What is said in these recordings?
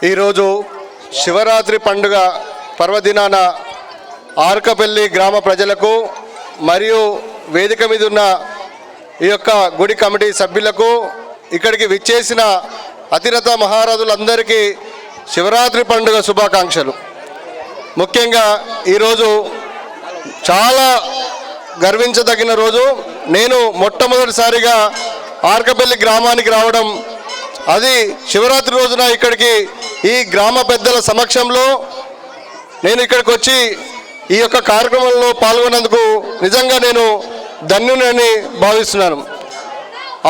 ఈరోజు శివరాత్రి పండుగ పర్వదినాన ఆర్కపల్లి గ్రామ ప్రజలకు మరియు వేదిక మీద ఉన్న ఈ యొక్క గుడి కమిటీ సభ్యులకు ఇక్కడికి విచ్చేసిన అతిరథ మహారాజులందరికీ శివరాత్రి పండుగ శుభాకాంక్షలు. ముఖ్యంగా ఈరోజు చాలా గర్వించదగిన రోజు. నేను మొట్టమొదటిసారిగా ఆర్కపల్లి గ్రామానికి రావడం, అది శివరాత్రి రోజున ఇక్కడికి ఈ గ్రామ పెద్దల సమక్షంలో నేను ఇక్కడికి వచ్చి ఈ యొక్క కార్యక్రమంలో పాల్గొన్నందుకు నిజంగా నేను ధన్యునని భావిస్తున్నాను.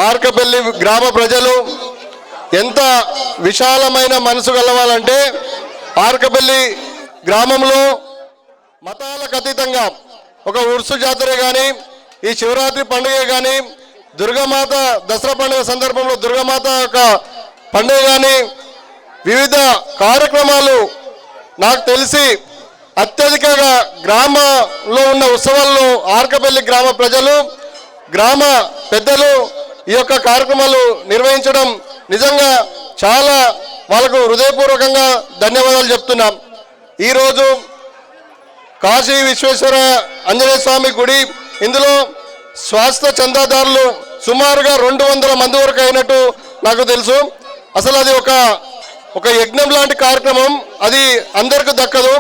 ఆర్కపల్లి గ్రామ ప్రజలు ఎంత విశాలమైన మనసు గలవాలంటే, ఆర్కపల్లి గ్రామంలో మతాలకు అతీతంగా ఒక ఉర్సు జాతర కానీ, ఈ శివరాత్రి పండుగ కానీ, దుర్గామాత దసరా పండుగ సందర్భంలో దుర్గామాత యొక్క పండుగ కానీ, వివిధ కార్యక్రమాలు నాకు తెలిసి అత్యధికంగా గ్రామంలో ఉన్న ఉత్సవాల్లో ఆర్కపల్లి గ్రామ ప్రజలు, గ్రామ పెద్దలు ఈ యొక్క కార్యక్రమాలు నిర్వహించడం నిజంగా చాలా వాళ్ళకు హృదయపూర్వకంగా ధన్యవాదాలు చెప్తున్నాం. ఈరోజు కాశీ విశ్వేశ్వర ఆంజనేయ స్వామి గుడి, ఇందులో స్వాస్థ్య చందాదారులు సుమారుగా 200 మంది వరకు అయినట్టు నాకు తెలుసు. అసలు అది ఒక యజ్ఞం లాంటి కార్యక్రమం, అది అందరికీ దక్కదు.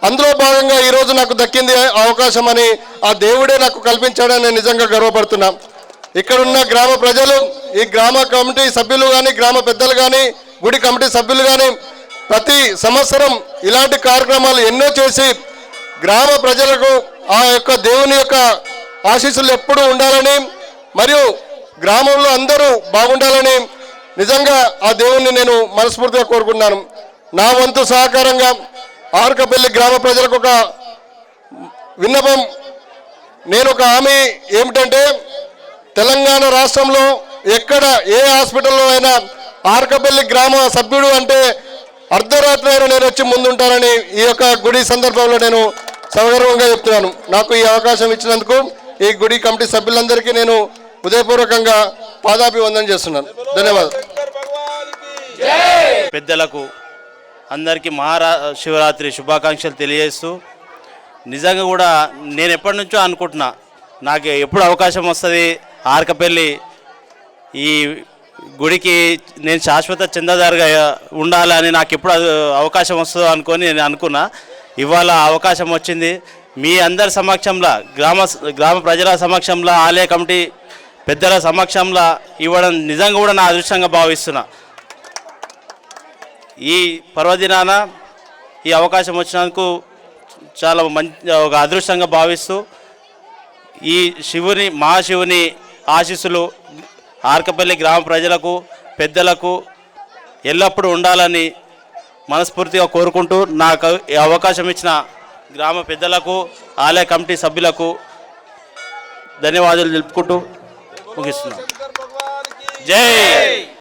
అందులో భాగంగా ఈరోజు నాకు దక్కింది అవకాశం అని ఆ దేవుడే నాకు కల్పించాడని నేను నిజంగా గర్వపడుతున్నా. ఇక్కడున్న గ్రామ ప్రజలు, ఈ గ్రామ కమిటీ సభ్యులు కానీ, గ్రామ పెద్దలు కానీ, గుడి కమిటీ సభ్యులు కానీ ప్రతి సంవత్సరం ఇలాంటి కార్యక్రమాలు ఎన్నో చేసి గ్రామ ప్రజలకు ఆ యొక్క దేవుని యొక్క ఆశీస్సులు ఎప్పుడూ ఉండాలని, మరియు గ్రామంలో అందరూ బాగుండాలని నిజంగా ఆ దేవుణ్ణి నేను మనస్ఫూర్తిగా కోరుకున్నాను. నా వంతు సహకారంగా ఆర్కపల్లి గ్రామ ప్రజలకు ఒక విన్నపం, నేను ఒక హామీ ఏమిటంటే, తెలంగాణ రాష్ట్రంలో ఎక్కడ ఏ హాస్పిటల్లో అయినా ఆర్కపల్లి గ్రామ సభ్యుడు అంటే అర్ధరాత్రి అయినా నేను వచ్చి ముందుంటానని ఈ యొక్క గుడి సందర్భంలో నేను సగర్వంగా చెప్తున్నాను. నాకు ఈ అవకాశం ఇచ్చినందుకు ఈ గుడి కమిటీ సభ్యులందరికీ నేను హృదయపూర్వకంగా పాదాభివందనం చేస్తున్నాను. ధన్యవాదాలు. పెద్దలకు అందరికీ శివరాత్రి శుభాకాంక్షలు తెలియజేస్తూ, నిజంగా కూడా నేను ఎప్పటి నుంచో అనుకుంటున్నా, నాకు ఎప్పుడు అవకాశం వస్తుంది ఆర్కపల్లి ఈ గుడికి నేను శాశ్వత చందాదారుగా ఉండాలని నాకు ఎప్పుడు అవకాశం వస్తుందో అనుకొని నేను అనుకున్నా. ఇవాళ అవకాశం వచ్చింది. మీ అందరి సమక్షంలో, గ్రామ ప్రజల సమక్షంలో, ఆలయ కమిటీ పెద్దల సమక్షంలో ఇవ్వడం నిజంగా కూడా నా అదృష్టంగా భావిస్తున్నా. ఈ పర్వదినాన ఈ అవకాశం వచ్చినందుకు చాలా ఒక అదృష్టంగా భావిస్తూ, ఈ మహాశివుని ఆశీస్సులు ఆర్కపల్లి గ్రామ ప్రజలకు, పెద్దలకు ఎల్లప్పుడూ ఉండాలని మనస్ఫూర్తిగా కోరుకుంటూ, నాకు ఈ అవకాశం ఇచ్చిన గ్రామ పెద్దలకు, ఆలయ కమిటీ సభ్యులకు ధన్యవాదాలు తెలుపుకుంటూ ముగిస్తున్నాను. జై